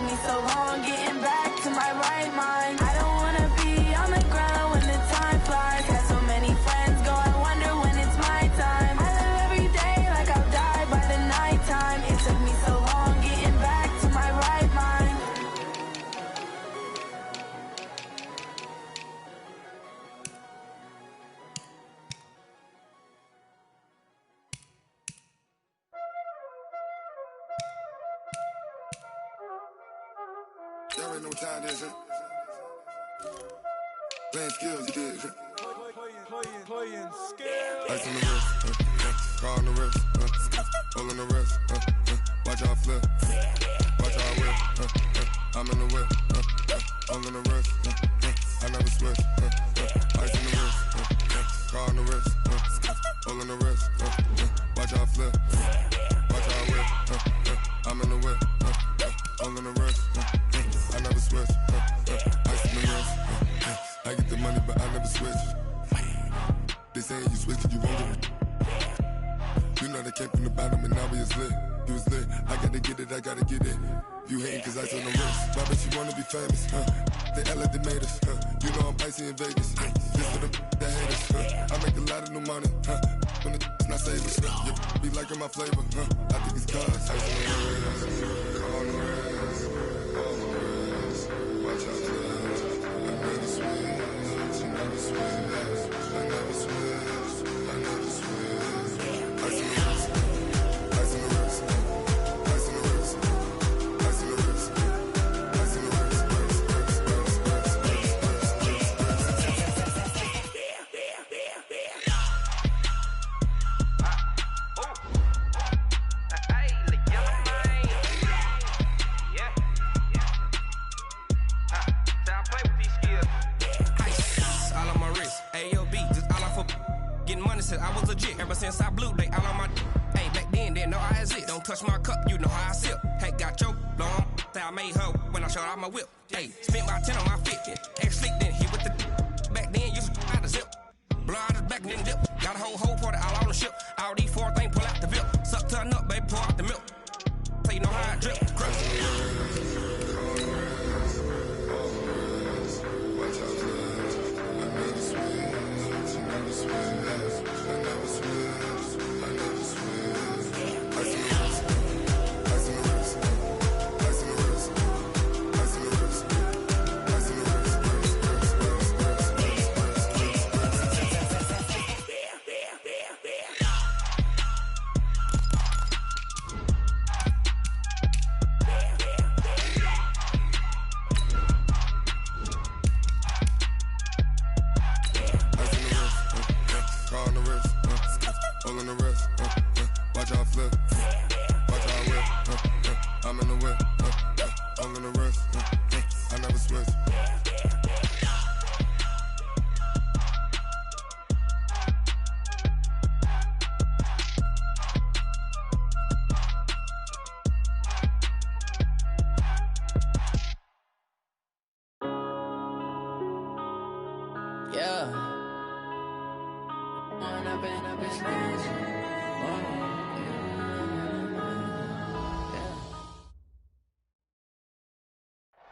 me so long getting back to my right mind. I don't wanna be on the ground when the time flies. Got so many friends go, I wonder when it's my time. I live every day like I'll die by the nighttime. It took me so long getting back to my right mind. There ain't no time, is it? Playing skills, you did. Playing skills. Ice on the wrist, car on the wrist, hole on the wrist, watch out flip, watch out whip, I'm in the whip, hole on the wrist, I never switch, ice on the wrist, car on the wrist, hole on the wrist, watch out flip, watch out whip, I'm in the whip, hole on the wrist, I never switch, ice on the wrist, I get the money but I never switch. They saying you switch it, you won't get it. You know they came from the bottom and now we is lit. You was lit, I gotta get it, I gotta get it. You hating cause ice on the wrist. Why bet you wanna be famous, They act like they made us, You know I'm icy in Vegas, Just for them that hate us, I make a lot of new money, When it's not savers, You be liking my flavor, I think it's cause ice on the wrist, on the wrist, on the wrist. Watch out, I never switch, I never switch. I never switch, I never switch. Ice on the wrist, ice on the wrist, ice on the wrist, ice on the wrist, ice on the wrist, I was legit ever since I blew. They all on my hey back then didn't know I exist. Don't touch my cup, you know how I sip. Hey, got your long. Say I made her when I showed out my whip. Hey, spent my 10 on my 50. Ex-sleep then he with the back then used to out the zip. Blow out his back and then dip. Got a whole party all on the ship. All these four things pull out the VIP. Suck to a nut, baby, pour out the milk. So you know how I drip.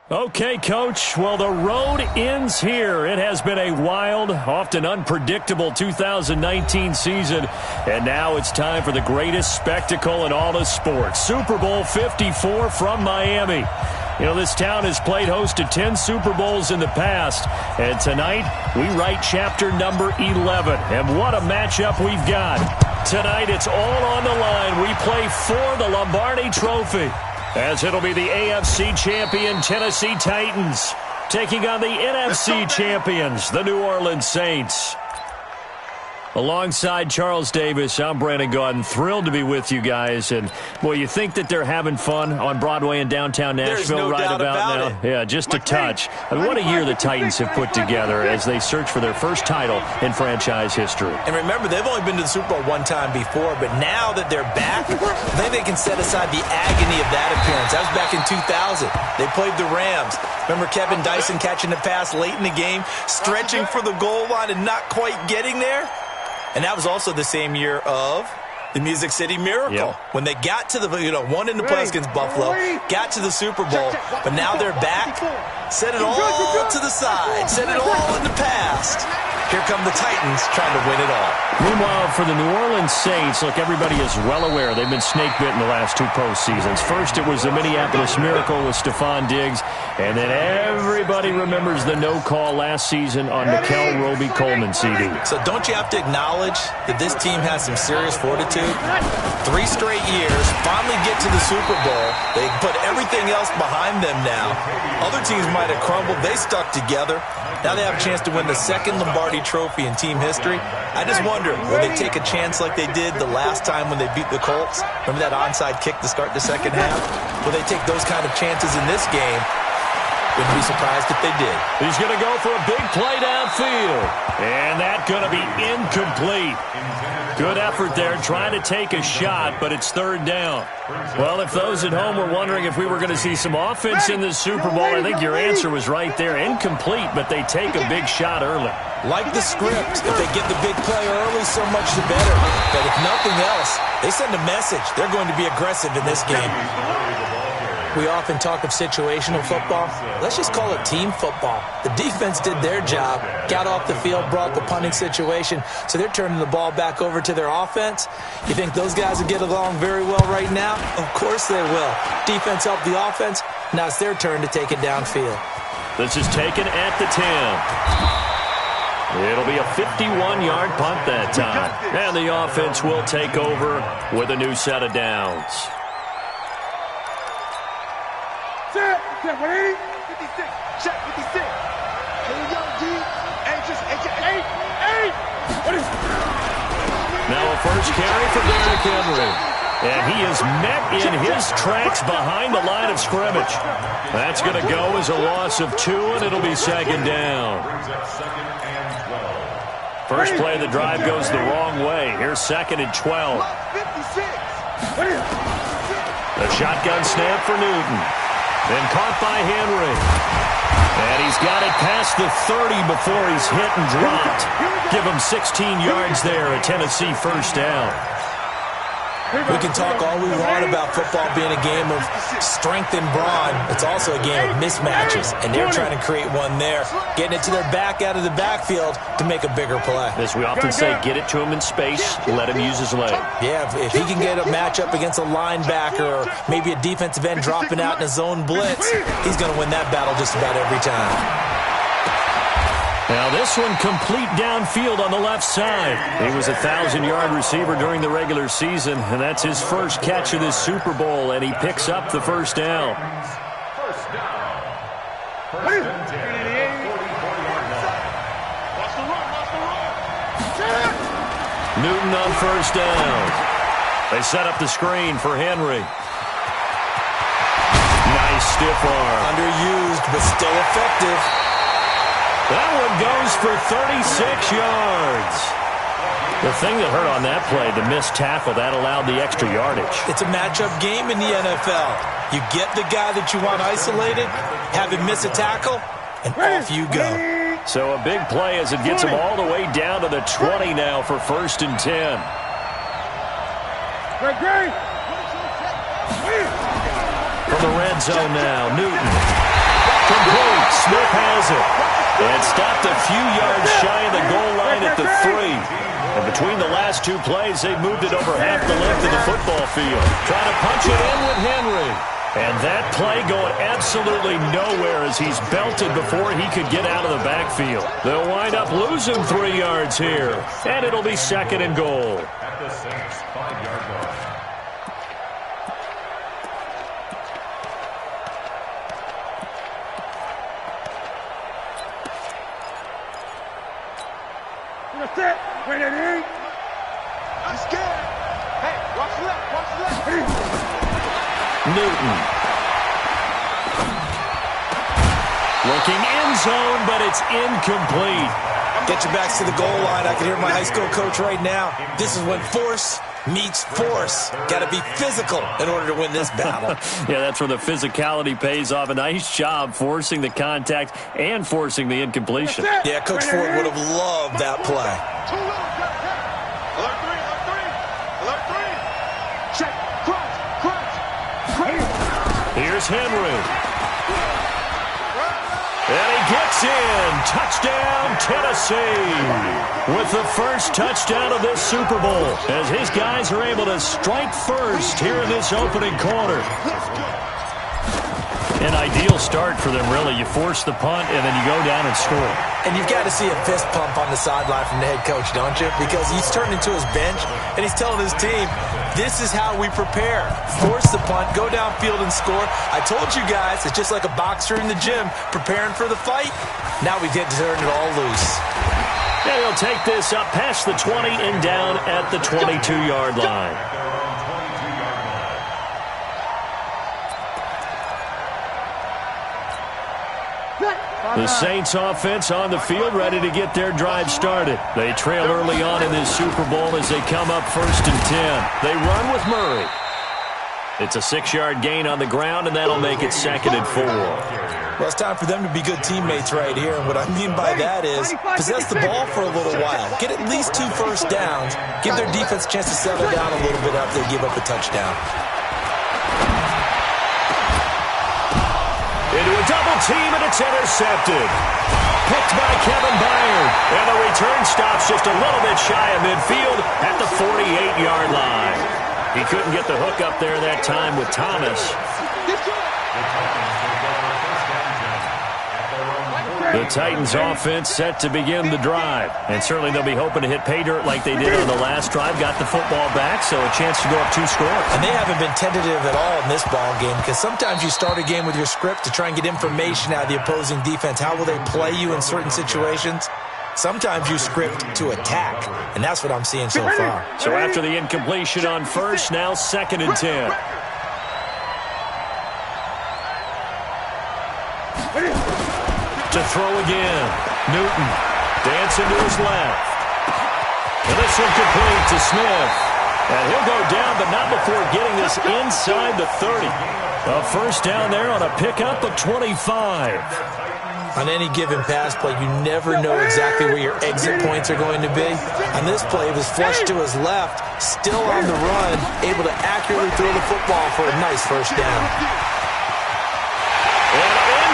Okay, Coach. Well, the road ends here. It has been a wild, often unpredictable 2019 season, and now it's time for the greatest spectacle in all of sports. Super Bowl 54 from Miami. You know, this town has played host to 10 Super Bowls in the past, and tonight we write chapter number 11. And what a matchup we've got. Tonight it's all on the line. We play for the Lombardi Trophy, as it'll be the AFC champion Tennessee Titans taking on the NFC champions, the New Orleans Saints. Alongside Charles Davis, I'm Brandon Gaudin. Thrilled to be with you guys. And, boy, you think that they're having fun on Broadway in downtown Nashville right about now? Yeah, just a touch. I mean, what a year the Titans have put together as they search for their first title in franchise history. And remember, they've only been to the Super Bowl one time before, but now that they're back, I think they can set aside the agony of that appearance. That was back in 2000. They played the Rams. Remember Kevin Dyson catching the pass late in the game, stretching for the goal line and not quite getting there? And that was also the same year of The Music City Miracle. Yep. When they got to the, won in the playoffs against Buffalo, got to the Super Bowl, but now they're back. Set it all to the side. Set it all in the past. Here come the Titans trying to win it all. Meanwhile, for the New Orleans Saints, look, everybody is well aware they've been snake-bitten the last 2 postseasons. First, it was the Minneapolis Miracle with Stephon Diggs, and then everybody remembers the no-call last season on Mikel Roby-Coleman CD. So don't you have to acknowledge that this team has some serious fortitude? 3 straight years, finally get to the Super Bowl. They put everything else behind them now. Other teams might have crumbled. They stuck together. Now they have a chance to win the second Lombardi Trophy in team history. I just wonder, will they take a chance like they did the last time when they beat the Colts? Remember that onside kick to start the second half? Will they take those kind of chances in this game? Wouldn't be surprised if they did. He's going to go for a big play downfield. And that's going to be incomplete. Good effort there, trying to take a shot, but it's 3rd down. Well, if those at home were wondering if we were going to see some offense in the Super Bowl, I think your answer was right there. Incomplete, but they take a big shot early. Like the script, if they get the big play early, so much the better. But if nothing else, they send a message. They're going to be aggressive in this game. We often talk of situational football. Let's just call it team football. The defense did their job, got off the field, brought the punting situation, so they're turning the ball back over to their offense. You think those guys will get along very well right now? Of course they will. Defense helped the offense. Now it's their turn to take it downfield. This is taken at the 10. It'll be a 51-yard punt that time. And the offense will take over with a new set of downs. Set, 180, 56, check 56. Here we go, G. Anxious, 8. What is it? Now a first carry for Derrick Henry. And he is met in his tracks behind the line of scrimmage. That's going to go as a loss of 2, and it'll be 2nd down. First play of the drive goes the wrong way. Here's 2nd and 12. The shotgun snap for Newton. Then caught by Henry. And he's got it past the 30 before he's hit and dropped. Give him 16 yards there, a Tennessee first down. We can talk all we want about football being a game of strength and brawn. It's also a game of mismatches, and they're trying to create one there, getting it to their back out of the backfield to make a bigger play. As we often say, get it to him in space, let him use his leg. Yeah, if he can get a matchup against a linebacker or maybe a defensive end dropping out in a zone blitz, he's going to win that battle just about every time. Now this one complete downfield on the left side. He was a 1,000-yard receiver during the regular season, and that's his first catch of this Super Bowl, and he picks up the first down. Newton on first down. They set up the screen for Henry. Nice stiff arm. Underused, but still effective. That one goes for 36 yards. The thing that hurt on that play, the missed tackle, that allowed the extra yardage. It's a matchup game in the NFL. You get the guy that you want isolated, have him miss a tackle, and off you go. So a big play as it gets him all the way down to the 20 now for 1st and 10. From the red zone now, Newton. Complete. Smith has it. And stopped a few yards shy of the goal line at the 3. And between the last 2 plays, they moved it over half the length of the football field. Trying to punch it in with Henry. And that play going absolutely nowhere as he's belted before he could get out of the backfield. They'll wind up losing 3 yards here. And it'll be 2nd and goal. At the 6, 5-yard line. Set. Wait a minute. I'm scared. Hey, watch left. Newton. Looking end zone, but it's incomplete. Get your backs to the goal line. I can hear my high school coach right now. This is when force meets force. Got to be physical in order to win this battle. Yeah, that's where the physicality pays off. A nice job forcing the contact and forcing the incompletion. Yeah, Coach Ford would have loved that play. Alert 3. Here's Henry. And he gets in. Touchdown, Tennessee. With the first touchdown of this Super Bowl, as his guys are able to strike first here in this opening quarter. An ideal start for them, really. You force the punt, and then you go down and score. And you've got to see a fist pump on the sideline from the head coach, don't you? Because he's turned into his bench, and he's telling his team, this is how we prepare. Force the punt, go downfield and score. I told you guys, it's just like a boxer in the gym preparing for the fight. Now we get to turn it all loose. And he'll take this up past the 20 and down at the 22-yard line. The Saints offense on the field, ready to get their drive started. They trail early on in this Super Bowl as they come up 1st and 10. They run with Murray. It's a 6-yard gain on the ground, and that'll make it 2nd and 4. Well, it's time for them to be good teammates right here, and what I mean by that is possess the ball for a little while. Get at least 2 first downs. Give their defense a chance to settle down a little bit after they give up a touchdown. Into a double team, and it's intercepted. Picked by Kevin Byard. And the return stops just a little bit shy of midfield at the 48-yard line. He couldn't get the hook up there that time with Thomas. The Titans offense set to begin the drive. And certainly they'll be hoping to hit pay dirt like they did on the last drive. Got the football back, so a chance to go up 2 scores. And they haven't been tentative at all in this ball game, because sometimes you start a game with your script to try and get information out of the opposing defense. How will they play you in certain situations? Sometimes you script to attack, and that's what I'm seeing so far. So after the incompletion on first, now 2nd and 10. To throw again. Newton dancing to his left. And this one complete to Smith. And he'll go down, but not before getting this inside the 30. A first down there on a pickup of 25. On any given pass play, you never know exactly where your exit points are going to be. On this play, it was flushed to his left, still on the run, able to accurately throw the football for a nice first down.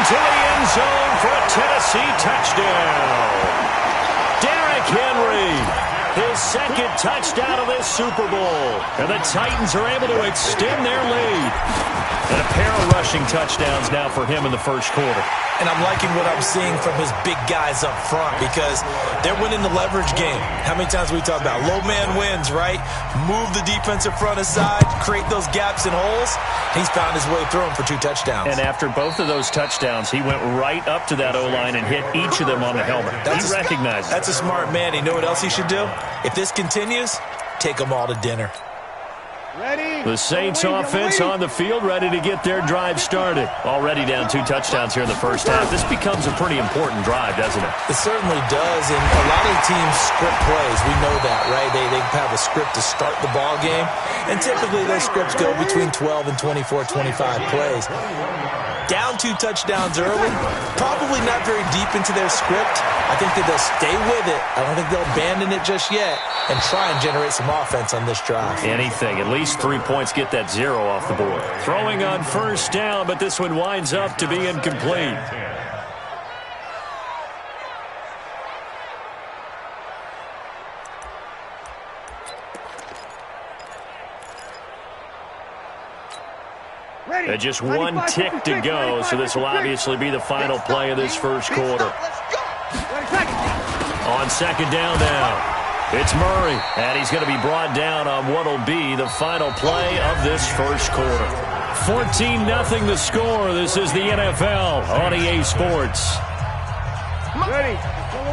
To the end zone for a Tennessee touchdown. Derrick Henry, his 2nd touchdown of this Super Bowl. And the Titans are able to extend their lead. And a pair of rushing touchdowns now for him in the first quarter. And I'm liking what I'm seeing from his big guys up front, because they're winning the leverage game. How many times we talk about low man wins, right? Move the defensive front aside, create those gaps and holes. He's found his way through them for 2 touchdowns. And after both of those touchdowns, he went right up to that O-line and hit each of them on the helmet. He recognized it. That's a smart man. You know what else he should do? If this continues, take them all to dinner. The Saints offense on the field, ready to get their drive started. Already down 2 touchdowns here in the first half. This becomes a pretty important drive, doesn't it? It certainly does, and a lot of the teams script plays. We know that, right? They have a script to start the ball game, and typically those scripts go between 12 and 24, 25 plays. Down 2 touchdowns early, probably not very deep into their script. I think that they'll stay with it. I don't think they'll abandon it just yet and try and generate some offense on this drive. Anything. At least 3 points, get that 0 off the board. Throwing on first down, but this one winds up to be incomplete. And just 1 tick to go, so this will obviously be the final play of this first quarter. On 2nd down now, it's Murray, and he's going to be brought down on what will be the final play of this first quarter. 14-0 the score. This is the NFL on EA Sports. Ready.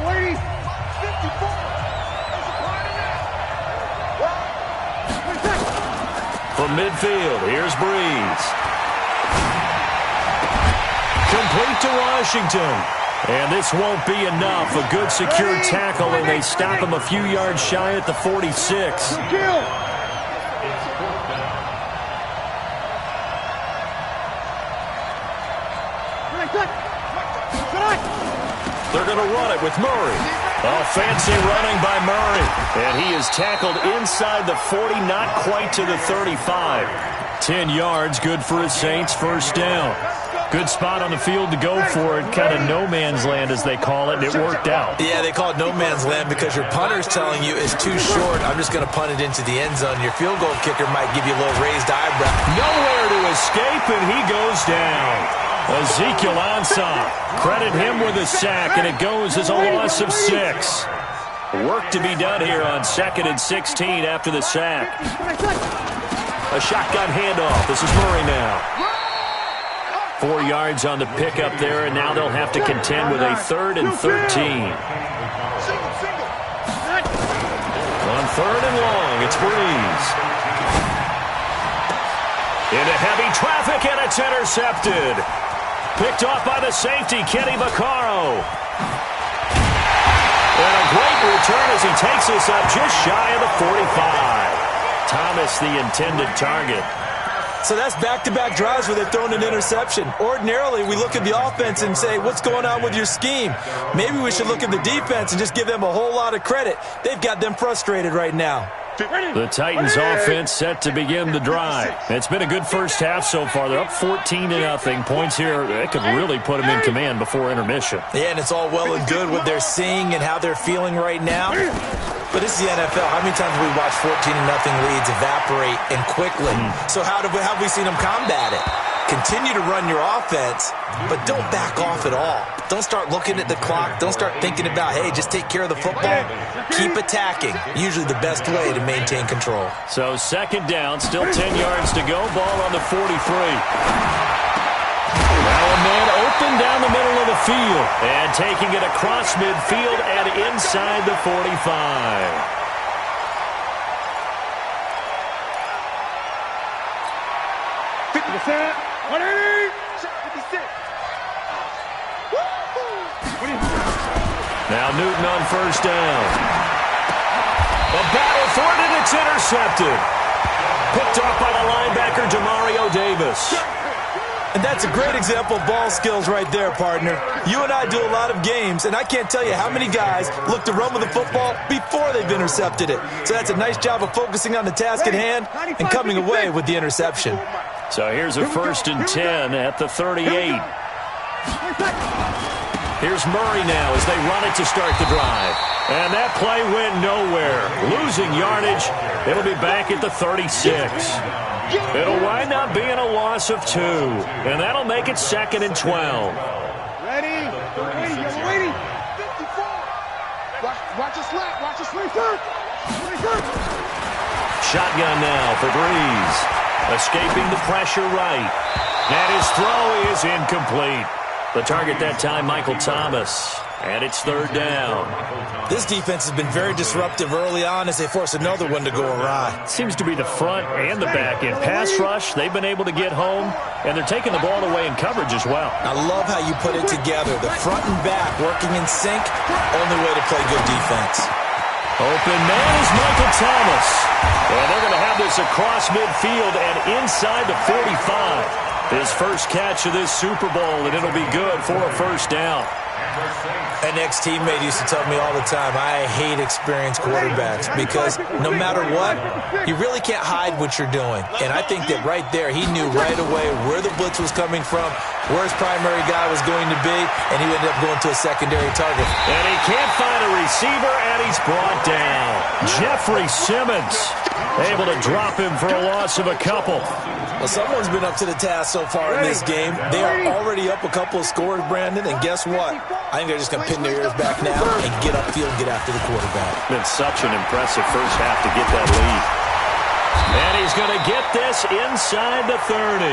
Lady. 54. From midfield, here's Breeze. Complete to Washington. And this won't be enough. A good secure tackle, and they stop him a few yards shy at the 46. They're going to run it with Murray. Oh, fancy running by Murray. And he is tackled inside the 40, not quite to the 35. 10 yards, good for a Saints first down. Good spot on the field to go for it, kind of no man's land as they call it, and it worked out. Yeah, they call it no man's land because your punter's telling you it's too short. I'm just going to punt it into the end zone. Your field goal kicker might give you a little raised eyebrow. Nowhere to escape, and he goes down. Ezekiel Ansah, credit him with a sack, and it goes as a loss of 6. Work to be done here on 2nd and 16 after the sack. A shotgun handoff. This is Murray now. 4 yards on the pickup there, and now they'll have to contend with a 3rd and 13. On 3rd and long, it's Breeze. Into heavy traffic, and it's intercepted. Picked off by the safety, Kenny Vaccaro. And a great return as he takes us up just shy of the 45. Thomas, the intended target. So that's back-to-back drives where they've thrown an interception. Ordinarily, we look at the offense and say, what's going on with your scheme? Maybe we should look at the defense and just give them a whole lot of credit. They've got them frustrated right now. The Titans offense set to begin the drive. It's been a good first half so far. They're up 14-0. Points here, that could really put them in command before intermission. Yeah, and it's all well and good what they're seeing and how they're feeling right now. But this is the NFL. How many times have we watched 14-0 leads evaporate and quickly? So how have we seen them combat it? Continue to run your offense, but don't back off at all. Don't start looking at the clock. Don't start thinking about, hey, just take care of the football. Keep attacking. Usually the best way to maintain control. So 2nd down, still 10 yards to go. Ball on the 43. Now a man open down the middle of the field. And taking it across midfield and inside the 45. Now Newton on 1st down. A battle for it, and it's intercepted. Picked off by the linebacker, Demario Davis. And that's a great example of ball skills right there, partner. You and I do a lot of games, and I can't tell you how many guys look to run with the football before they've intercepted it. So that's a nice job of focusing on the task at hand and coming away with the interception. So here's a 1st and 10 at the 38. Here's Murray now as they run it to start the drive. And that play went nowhere. Losing yardage. It'll be back at the 36. It'll wind up being a loss of 2. And that'll make it 2nd and 12. Ready? You're ready. 54. Watch your slap. Watch your swing, sir. Shotgun now for Breeze. Escaping the pressure right. And his throw is incomplete. The target that time, Michael Thomas. And it's 3rd down. This defense has been very disruptive early on as they force another one to go awry. Seems to be the front and the back. In pass rush, they've been able to get home, and they're taking the ball away in coverage as well. I love how you put it together. The front and back working in sync, only way to play good defense. Open man is Michael Thomas. And they're going to have this across midfield and inside the 45. His first catch of this Super Bowl, and it'll be good for a 1st down. An ex-teammate used to tell me all the time, I hate experienced quarterbacks because no matter what, you really can't hide what you're doing. And I think that right there, he knew right away where the blitz was coming from, where his primary guy was going to be, and he ended up going to a secondary target. And he can't find a receiver, and he's brought down. Jeffrey Simmons able to drop him for a loss of a couple. Well, someone's been up to the task so far in this game. They are already up a couple of scores, Brandon, and guess what? I think they're just going to pin their ears back now and get upfield and get after the quarterback. Been such an impressive first half to get that lead. And he's going to get this inside the 30.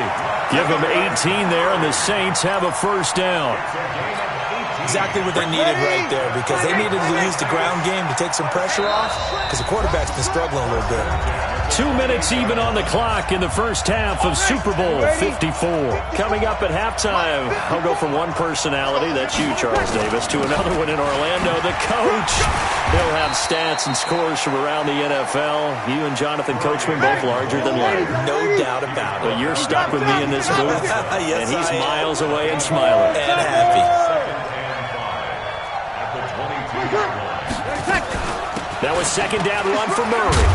Give him 18 there, and the Saints have a 1st down. Exactly what they needed right there because they needed to use the ground game to take some pressure off because the quarterback's been struggling a little bit. 2 minutes even on the clock in the first half of Super Bowl 54. Coming up at halftime, I'll go from one personality, that's you, Charles Davis, to another one in Orlando, the coach. He'll have stats and scores from around the NFL. You and Jonathan Coachman both larger than life. No doubt about it. But you're stuck with me in this booth, yes, and he's miles away and smiling. And happy. That was second down run for Murray.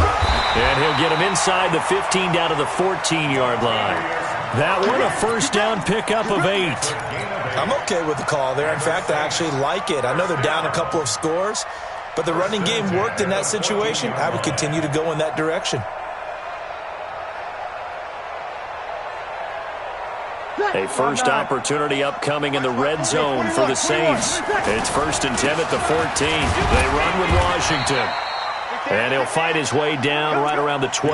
And he'll get him inside the 15 down to the 14-yard line. That one a first down pickup of 8. I'm okay with the call there. In fact, I actually like it. I know they're down a couple of scores, but the running game worked in that situation. I would continue to go in that direction. A first opportunity upcoming in the red zone for the Saints. It's 1st and 10 at the 14. They run with Washington. And he'll fight his way down right around the 12.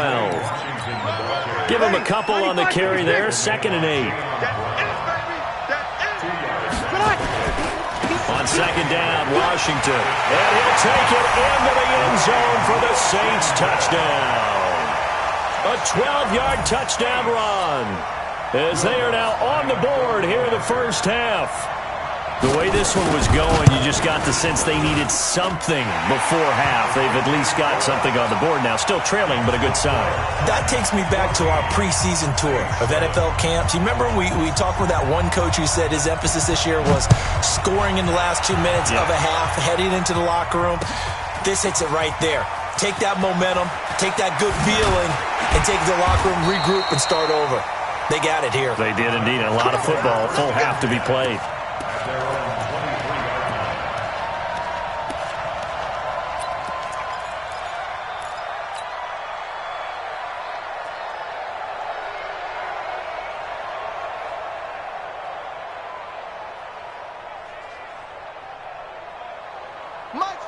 Give him a couple on the carry there. 2nd and 8. On 2nd down, Washington. And he'll take it into the end zone for the Saints touchdown. A 12-yard touchdown run, as they are now on the board here in the first half. The way this one was going, you just got the sense they needed something before half. They've at least got something on the board now. Still trailing, but a good sign. That takes me back to our preseason tour of NFL camps. You remember we talked with that one coach who said his emphasis this year was scoring in the last 2 minutes of a half, heading into the locker room. This hits it right there. Take that momentum, take that good feeling, and take the locker room, regroup, and start over. They got it here. They did indeed. A lot of football, full half to be played.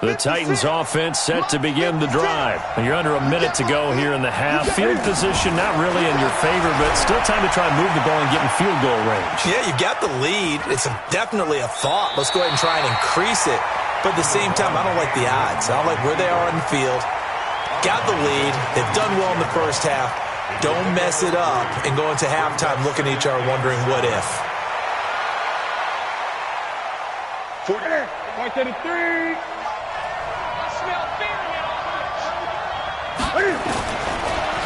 The Titans offense set to begin the drive. You're under a minute to go here in the half. Field position not really in your favor, but still time to try and move the ball and get in field goal range. Yeah, you've got the lead. It's definitely a thought. Let's go ahead and try and increase it. But at the same time, I don't like the odds. I don't like where they are on the field. Got the lead. They've done well in the first half. Don't mess it up and go into halftime looking at each other wondering what if. 3.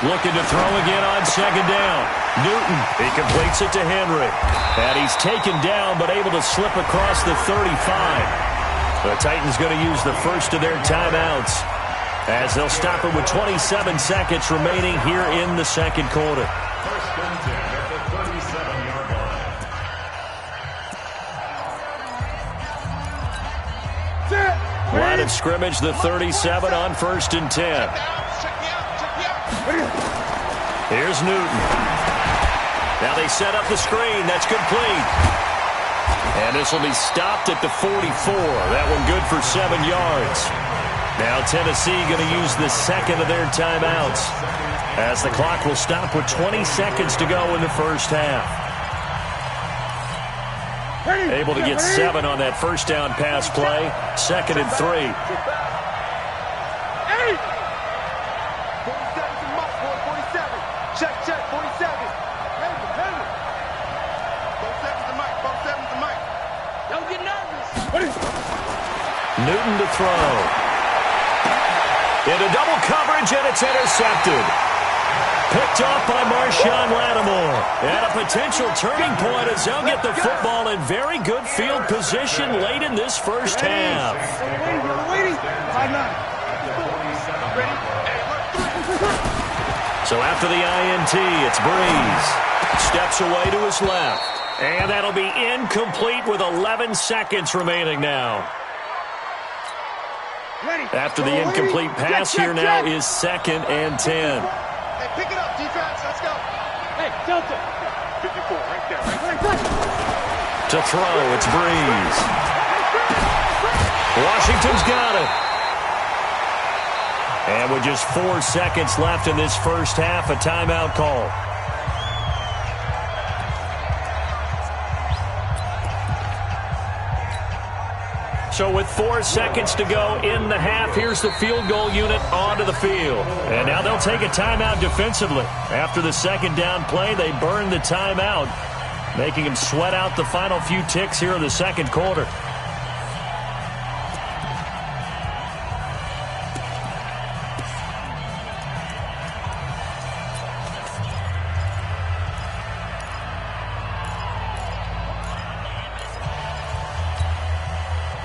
Looking to throw again on 2nd down. Newton, he completes it to Henry. And he's taken down but able to slip across the 35. The Titans going to use the first of their timeouts as they'll stop it with 27 seconds remaining here in the second quarter. Line of scrimmage, the 37 on 1st and 10. Here's Newton. Now they set up the screen. That's complete. And this will be stopped at the 44. That one good for 7 yards. Now Tennessee going to use the second of their timeouts as the clock will stop with 20 seconds to go in the first half. Able to get 7 on that first down pass play. 2nd and 3. Newton to throw. Into double coverage, and it's intercepted. Picked off by Marshawn Lattimore. And a potential turning point as they'll get the football in very good field position late in this first half. So after the INT, it's Breeze. Steps away to his left. And that'll be incomplete with 11 seconds remaining now. After the incomplete pass, here now is 2nd and 10. Hey, pick it up, defense. Let's go. Hey, Delta. 54, right there. To throw, it's Breeze. Washington's got it. And with just 4 seconds left in this first half, a timeout call. So with 4 seconds to go in the half, here's the field goal unit onto the field. And now they'll take a timeout defensively. After the second down play, they burn the timeout, making them sweat out the final few ticks here in the second quarter.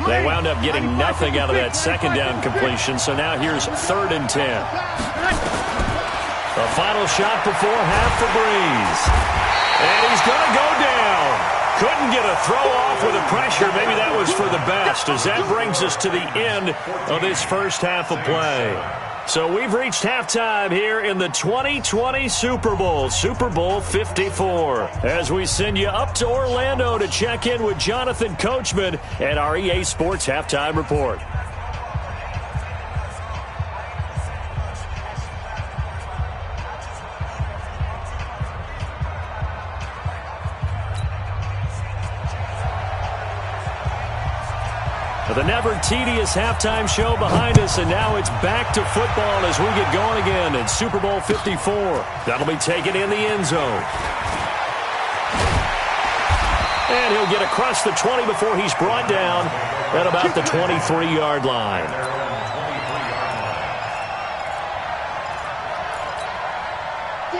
They wound up getting nothing out of that second down completion, so now here's 3rd and 10. The final shot before half for Breeze. And he's going to go down. Couldn't get a throw off with the pressure. Maybe that was for the best, as that brings us to the end of this first half of play. So we've reached halftime here in the 2020 Super Bowl, Super Bowl 54. As we send you up to Orlando to check in with Jonathan Coachman and our EA Sports Halftime Report. The never-tedious halftime show behind us, and now it's back to football as we get going again in Super Bowl 54. That'll be taken in the end zone. And he'll get across the 20 before he's brought down at about the 23-yard line.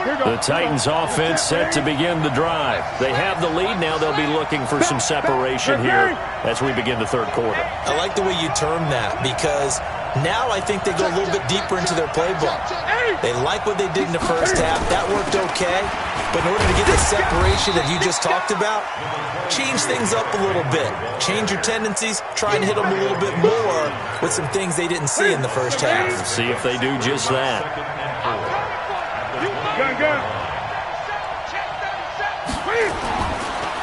The Titans offense set to begin the drive. They have the lead. Now they'll be looking for some separation here as we begin the third quarter. I like the way you term that, because now I think they go a little bit deeper into their playbook. They like what they did in the first half. That worked okay. But in order to get the separation that you just talked about, change things up a little bit. Change your tendencies. Try and hit them a little bit more with some things they didn't see in the first half. Let's see if they do just that.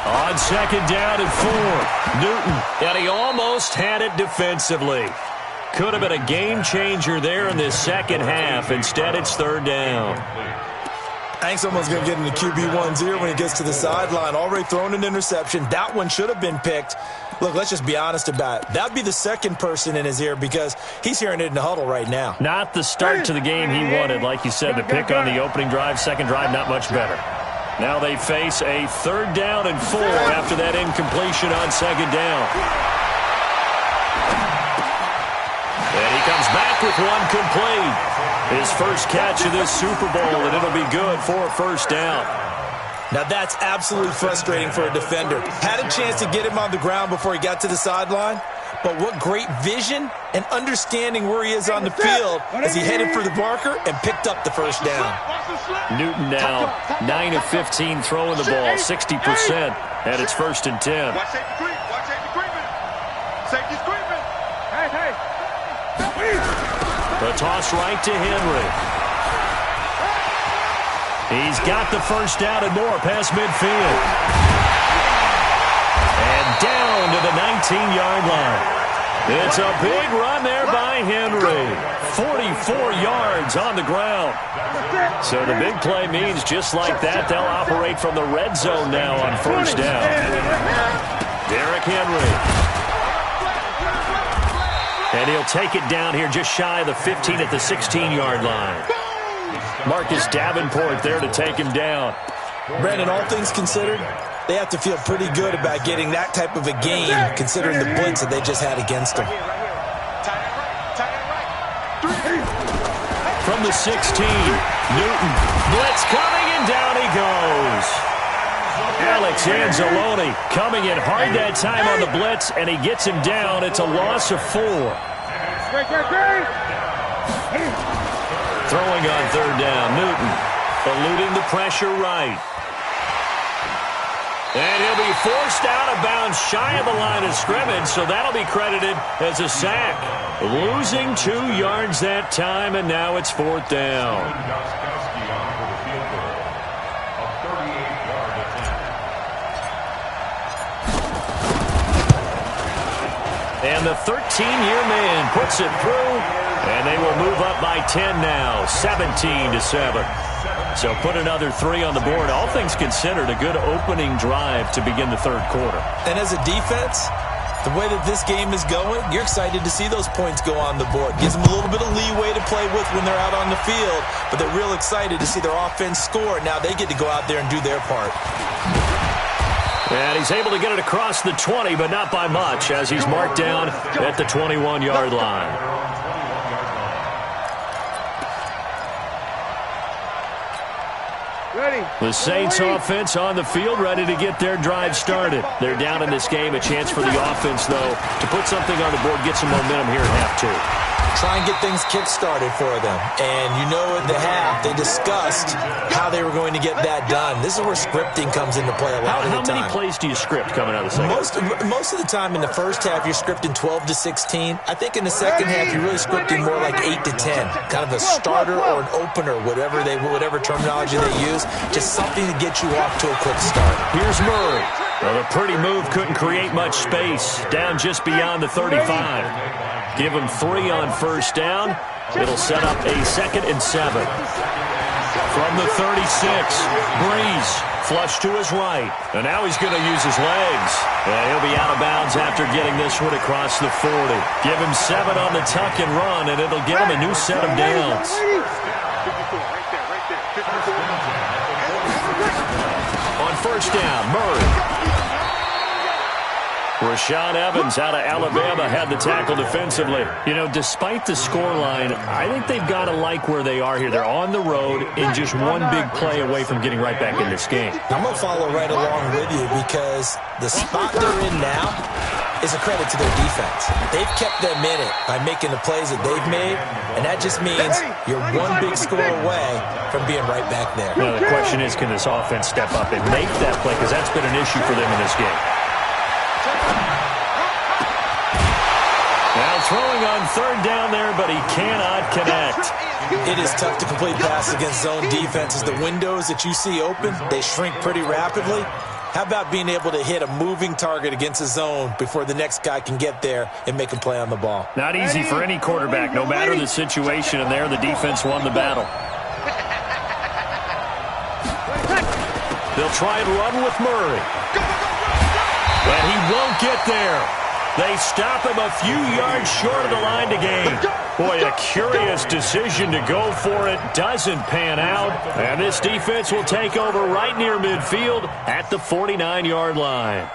On second down and 4, Newton, and he almost had it defensively. Could have been a game changer there in this second half. Instead, it's 3rd down. I think someone's going to get into QB1's ear when he gets to the sideline. Already thrown an interception. That one should have been picked. Look, let's just be honest about it. That would be the second person in his ear, because he's hearing it in the huddle right now. Not the start to the game he wanted. Like you said, the pick on the opening drive, second drive, not much better. Now they face a 3rd down and 4 after that incompletion on second down. And he comes back with one complete. His first catch of this Super Bowl, and it'll be good for a 1st down. Now that's absolutely frustrating for a defender. Had a chance to get him on the ground before he got to the sideline, but what great vision and understanding where he is on the field as he headed for the marker and picked up the 1st down. Newton now 9 of 15 throwing the ball, 60%, and it's 1st and 10. Watch safety creep. Watch safety creeping. Safety's creeping. Hey. The toss right to Henry. He's got the 1st down and more past midfield. And down to the 19-yard line. It's a big run there by Henry. 44 yards on the ground. So the big play means just like that, they'll operate from the red zone now on 1st down. Derrick Henry. And he'll take it down here just shy of the 15 at the 16-yard line. Marcus Davenport there to take him down. Brandon, all things considered, they have to feel pretty good about getting that type of a game, considering the blitz that they just had against them. From the 16, Newton. Blitz coming, and down he goes. Alex Anzalone coming in hard that time on the blitz, and he gets him down. It's a loss of 4. Throwing on 3rd down, Newton. Eluding the pressure right. And he'll be forced out of bounds shy of the line of scrimmage, so that'll be credited as a sack. Losing 2 yards that time, and now it's 4th down. And the 13-year man puts it through, and they will move up by 10 now, 17-7. So put another 3 on the board. All things considered, a good opening drive to begin the third quarter. And as a defense, the way that this game is going, you're excited to see those points go on the board. Gives them a little bit of leeway to play with when they're out on the field, but they're real excited to see their offense score. Now they get to go out there and do their part. And he's able to get it across the 20, but not by much, as he's marked down at the 21-yard line. The Saints offense on the field, ready to get their drive started. They're down in this game. A chance for the offense, though, to put something on the board, get some momentum here at half two. Try and get things kick-started for them. And you know at the half, they discussed how they were going to get that done. This is where scripting comes into play a lot of the time. How many plays do you script coming out of the second? Most of the time in the first half, you're scripting 12 to 16. I think in the second half, you're really scripting more like 8 to 10. Kind of a starter or an opener, whatever terminology they use. Just something to get you off to a quick start. Here's Murray. Well, the pretty move couldn't create much space. Down just beyond the 35. Give him 3 on first down. It'll set up a 2nd and 7. From the 36, Breeze flush to his right. And now he's going to use his legs. And he'll be out of bounds after getting this one across the 40. Give him 7 on the tuck and run, and it'll give him a new set of downs. On first down, Murray. Rashaan Evans out of Alabama had the tackle defensively. You know, despite the scoreline, I think they've got to like where they are here. They're on the road and just one big play away from getting right back in this game. I'm going to follow right along with you because the spot they're in now is a credit to their defense. They've kept them in it by making the plays that they've made, and that just means you're one big score away from being right back there. Well, the question is, can this offense step up and make that play? Because that's been an issue for them in this game. Now throwing on third down there, but he cannot connect. It is tough to complete passes against zone defenses. The windows that you see open, they shrink pretty rapidly. How about being able to hit a moving target against a zone before the next guy can get there and make a play on the ball? Not easy for any quarterback, no matter the situation, and there the defense won the battle. They'll try and run with Murray. And he won't get there. They stop him a few yards short of the line to gain. Boy, a curious decision to go for it. Doesn't pan out. And this defense will take over right near midfield at the 49-yard line.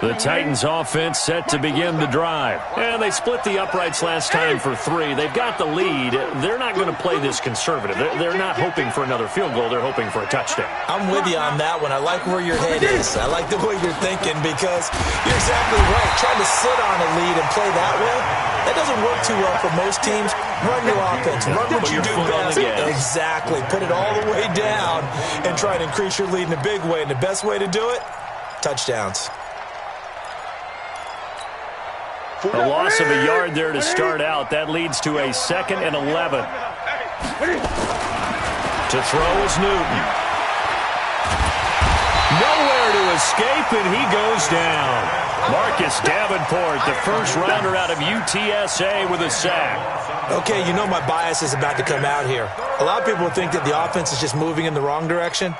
The Titans offense set to begin the drive. And they split the uprights last time for 3. They've got the lead. They're not going to play this conservative. They're not hoping for another field goal. They're hoping for a touchdown. I'm with you on that one. I like where your head is. I like the way you're thinking because you're exactly right. Trying to sit on a lead and play that way, that doesn't work too well for most teams. Run your offense. Run what you do best. Exactly. Put it all the way down and try to increase your lead in a big way. And the best way to do it, touchdowns. A loss of a yard there to start out. That leads to a 2nd and 11. To throw is Newton. Nowhere to escape, and he goes down. Marcus Davenport, the first rounder out of UTSA with a sack. Okay, you know my bias is about to come out here. A lot of people think that the offense is just moving in the wrong direction.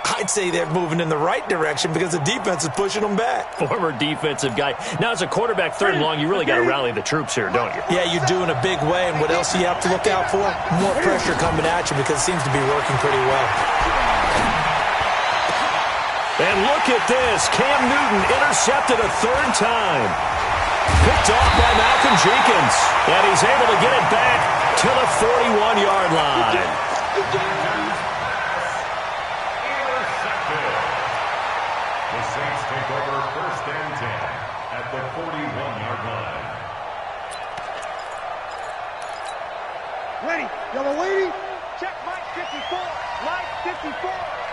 I'd say they're moving in the right direction because the defense is pushing them back. Former defensive guy. Now, as a quarterback, 3rd and long, you really got to rally the troops here, don't you? Yeah, you do in a big way. And what else do you have to look out for? More pressure coming at you because it seems to be working pretty well. And look at this. Cam Newton intercepted a 3rd time. Picked off by Malcolm Jenkins. And he's able to get it back to the 41-yard line. Ready, yellow lady. Check Mike 54. Mike 54.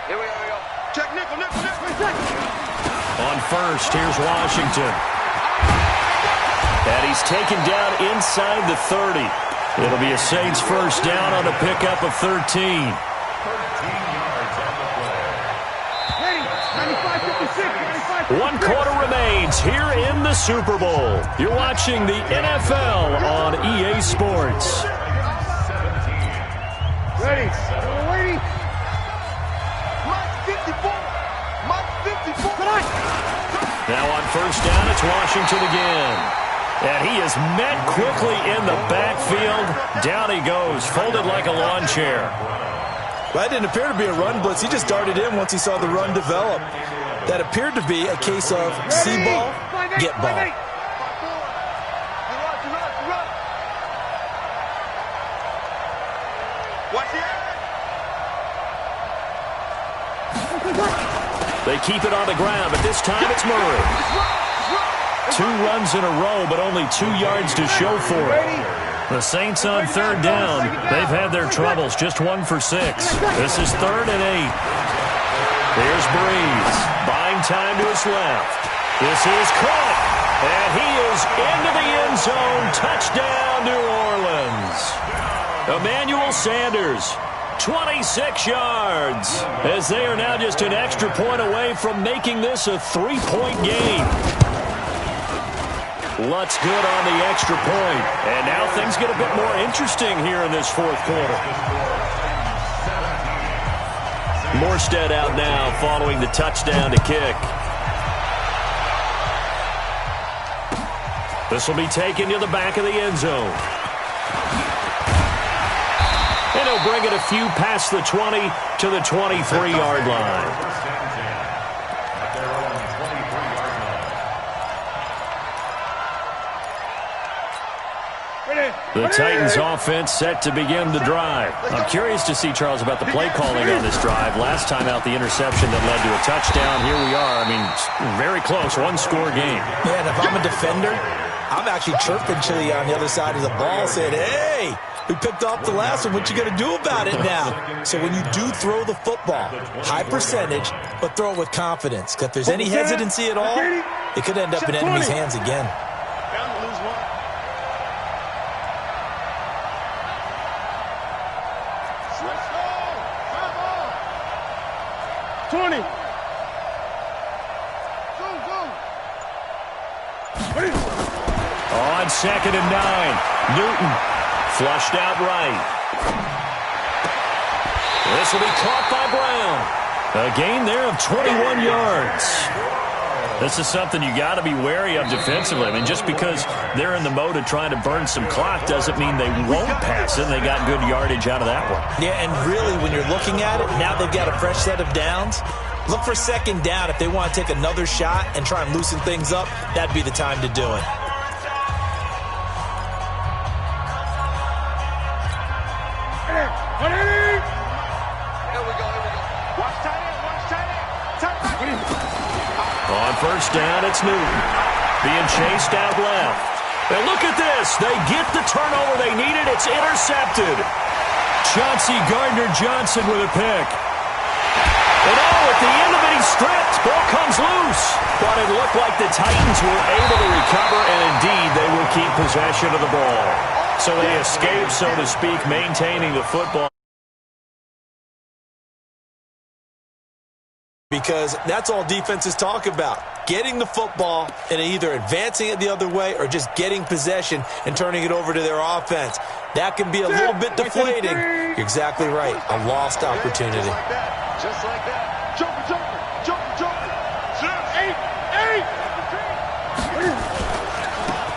Here we go. Check nickel. On first, here's Washington. And he's taken down inside the 30. It'll be a Saints first down on a pickup of 13. 13 yards on the play. Ready, 95-56. 1 quarter remains here in the Super Bowl. You're watching the NFL on EA Sports. Ready, lady. Mike 54. Mike 54. Now on first down, it's Washington again. And he is met quickly in the backfield. Down he goes, folded like a lawn chair. Well, that didn't appear to be a run blitz. He just darted in once he saw the run develop. That appeared to be a case of see ball, get ball. They keep it on the ground, but this time it's Murray. 2 runs in a row, but only 2 yards to show for it. The Saints on third down. They've had their troubles, just 1 for 6. This is 3rd and 8. Here's Breeze, buying time to his left. This is caught, and he is into the end zone. Touchdown, New Orleans. Emmanuel Sanders, 26 yards, as they are now just an extra point away from making this a 3-point game. Lutz good on the extra point, and now things get a bit more interesting here in this 4th quarter. Morstead out now following the touchdown to kick. This will be taken to the back of the end zone. And he'll bring it a few past the 20 to the 23-yard line. The Titans offense set to begin the drive. I'm curious to see, Charles, about the play calling on this drive. Last time out, the interception that led to a touchdown. Here we are. I mean, very close, 1-score game. Yeah, and if I'm a defender, I'm actually chirping Chili on the other side of the ball, saying, hey, we picked off the last one. What you going to do about it now? So when you do throw the football, high percentage, but throw it with confidence. If there's any hesitancy at all, it could end up in enemy's hands again. 20. Go. On 2nd and 9. Newton flushed out right. This will be caught by Brown. A gain there of 21 yards. This is something you got to be wary of defensively. I mean, just because they're in the mode of trying to burn some clock doesn't mean they won't pass it. They got good yardage out of that one. Yeah, and really, when you're looking at it, now they've got a fresh set of downs. Look for 2nd down. If they want to take another shot and try and loosen things up, that'd be the time to do it. On 1st down, it's Newton. Being chased out left. And look at this. They get the turnover they needed. It's intercepted. Chauncey Gardner-Johnson with a pick. And at the end of it, he's stripped. Ball comes loose. But it looked like the Titans were able to recover, and indeed, they will keep possession of the ball. So they escape, so to speak, maintaining the football. Because that's all defenses talk about. Getting the football and either advancing it the other way or just getting possession and turning it over to their offense. That can be a little bit deflating. You're exactly right. A lost opportunity. Just like that. Jumper.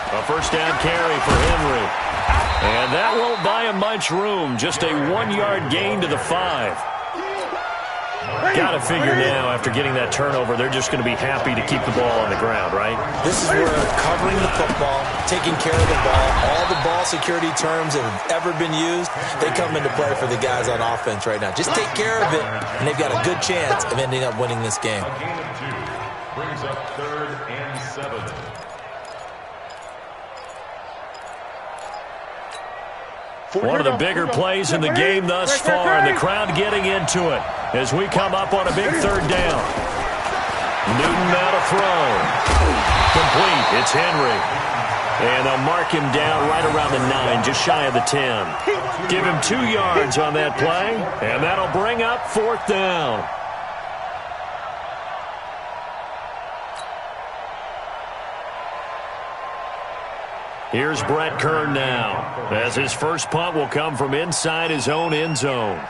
A 1st down carry for Henry. And that won't buy him much room. Just a 1-yard gain to the 5. Got to figure now, after getting that turnover, they're just going to be happy to keep the ball on the ground, right? This is where covering the football, taking care of the ball, all the ball security terms that have ever been used, they come into play for the guys on offense right now. Just take care of it, and they've got a good chance of ending up winning this game. A gain of 2 brings up 3rd and 7. One of the bigger plays in the game thus far, and the crowd getting into it as we come up on a big 3rd down. Newton now to throw. Complete. It's Henry. And they'll mark him down right around the 9, just shy of the 10. Give him 2 yards on that play, and that'll bring up 4th down. Here's Brett Kern now, as his first punt will come from inside his own end zone.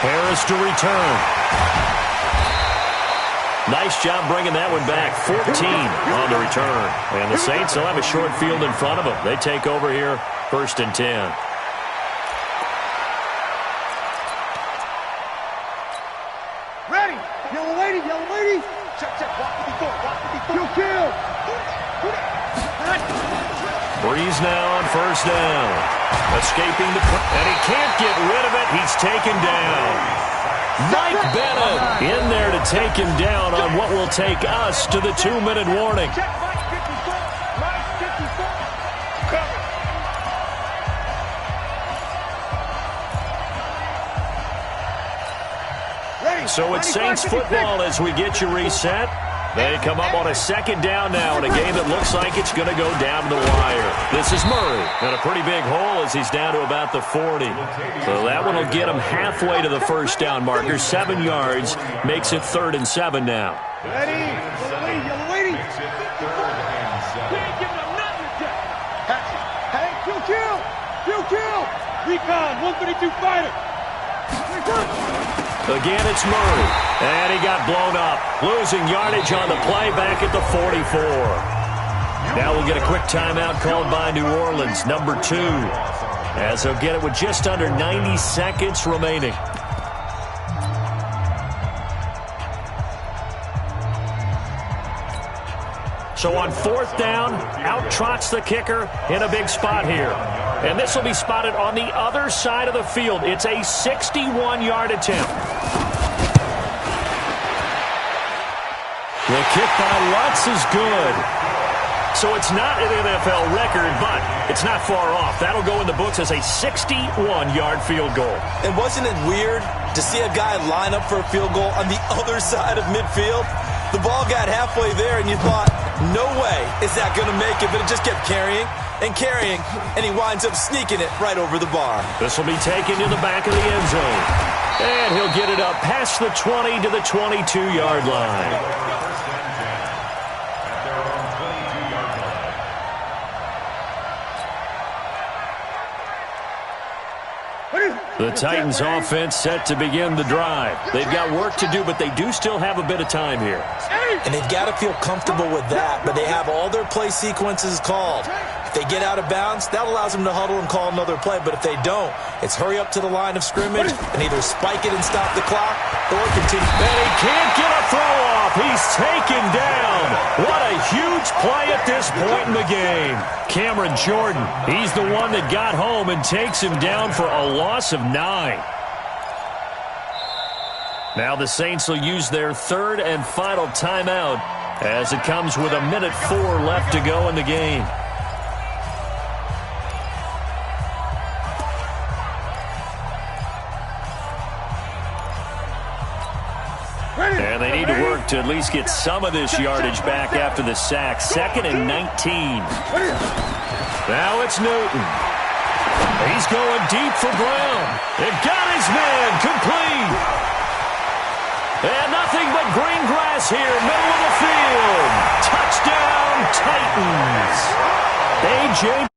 Harris to return. Nice job bringing that one back. 14 on the return. And the Saints will have a short field in front of them. They take over here, 1st and 10. Ready. Yellow lady, yellow lady. Check, check. Walk 54, walk 54. Kill. Breeze now on 1st down. Escaping the and he can't get rid of it. He's taken down. Mike Bennett in there to take him down on what will take us to the 2-minute warning. So it's Saints football as we get you reset. They come up on a 2nd down now in a game that looks like it's going to go down to the wire. This is Murray. And a pretty big hole as he's down to about the 40. So that one will get him halfway to the 1st down marker. 7 yards makes it 3rd and 7 now. Ready. Yellow lady, yellow lady. Can't give them nothing to catch it. Hey, kill. Recon, 132 fighter. Again, it's Murray. And he got blown up. Losing yardage on the play back at the 44. Now we'll get a quick timeout called by New Orleans, number 2. As they'll get it with just under 90 seconds remaining. So on 4th down, out trots the kicker in a big spot here. And this will be spotted on the other side of the field. It's a 61-yard attempt. The kick by Lutz is good. So it's not an NFL record, but it's not far off. That'll go in the books as a 61-yard field goal. And wasn't it weird to see a guy line up for a field goal on the other side of midfield? The ball got halfway there, and you thought, no way is that going to make it, but it just kept carrying, and he winds up sneaking it right over the bar. This will be taken to the back of the end zone. And he'll get it up past the 20 to the 22-yard line. The Titans offense set to begin the drive. They've got work to do, but they do still have a bit of time here. And they've got to feel comfortable with that, but they have all their play sequences called. If they get out of bounds, that allows them to huddle and call another play, but if they don't, it's hurry up to the line of scrimmage and either spike it and stop the clock or continue. And he can't get a throw off. He's taken down. What a huge play at this point in the game. Cameron Jordan, he's the one that got home and takes him down for a loss of 9. Now the Saints will use their 3rd and final timeout as it comes with 1:04 left to go in the game. And they need to work to at least get some of this yardage back after the sack. 2nd and 19. Now it's Newton. He's going deep for Brown. They've got his man complete. And nothing but green grass here, middle of the field. Touchdown, Titans. A.J.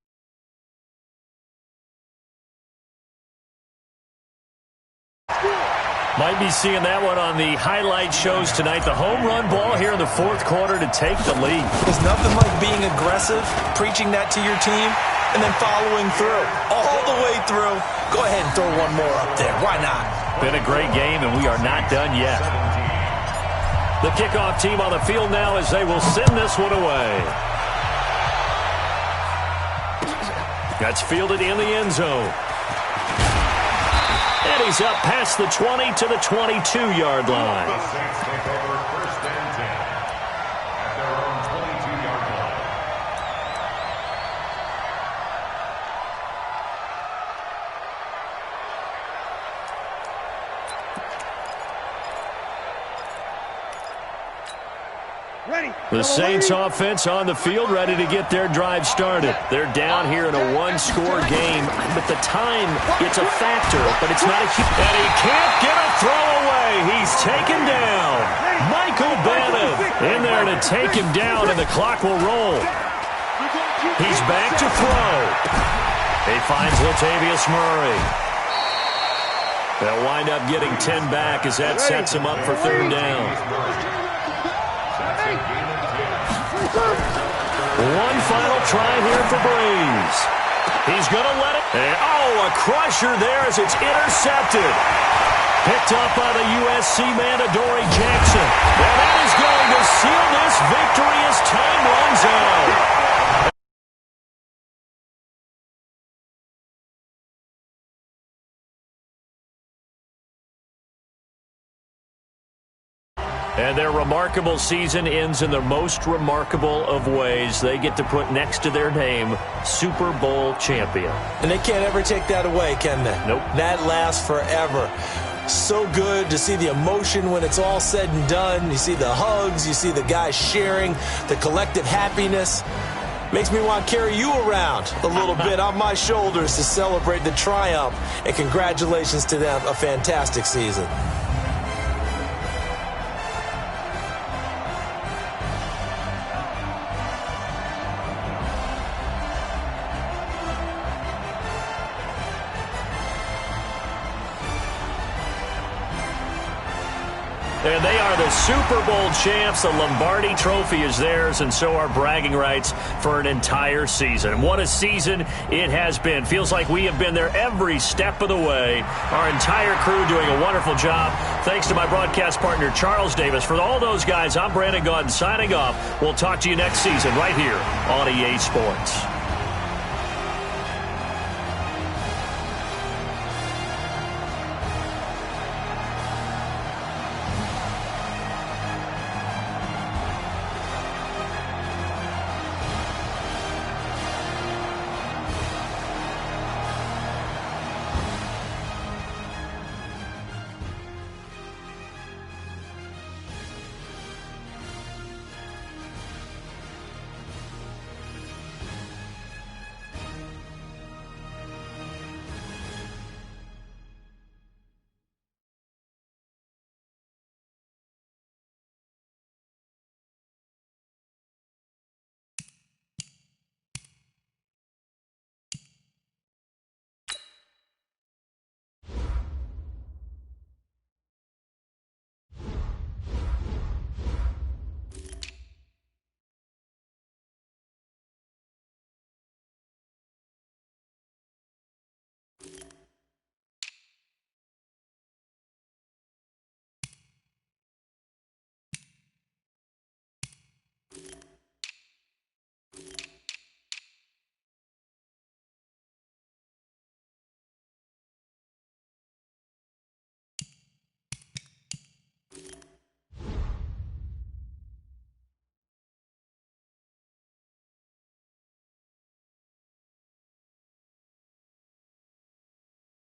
Might be seeing that one on the highlight shows tonight. The home run ball here in the 4th quarter to take the lead. There's nothing like being aggressive, preaching that to your team, and then following through. All the way through. Go ahead and throw one more up there. Why not? Been a great game, and we are not done yet. The kickoff team on the field now as they will send this one away. That's fielded in the end zone. And he's up past the 20 to the 22-yard line. The Saints take over 1st and 10 at their own 22-yard line. The Saints offense on the field ready to get their drive started. They're down here in a one-score game, but the time, it's a factor, but it's not a huge... And he can't get a throw away. He's taken down. Michael Bennett in there to take him down, and the clock will roll. He's back to throw. He finds Latavius Murray. They'll wind up getting 10 back as that sets them up for third down. One final try here for Breeze. He's going to let it. And, a crusher there as it's intercepted. Picked up by the USC man, Adoree Jackson. And that is going to seal this victory as time runs out. And their remarkable season ends in the most remarkable of ways. They get to put next to their name, Super Bowl champion. And they can't ever take that away, can they? Nope. That lasts forever. So good to see the emotion when it's all said and done. You see the hugs, you see the guys sharing, the collective happiness. Makes me want to carry you around a little bit on my shoulders to celebrate the triumph. And congratulations to them, a fantastic season. And they are the Super Bowl champs. The Lombardi Trophy is theirs, and so are bragging rights for an entire season. What a season it has been. Feels like we have been there every step of the way. Our entire crew doing a wonderful job. Thanks to my broadcast partner, Charles Davis. For all those guys, I'm Brandon Gaudin signing off. We'll talk to you next season right here on EA Sports.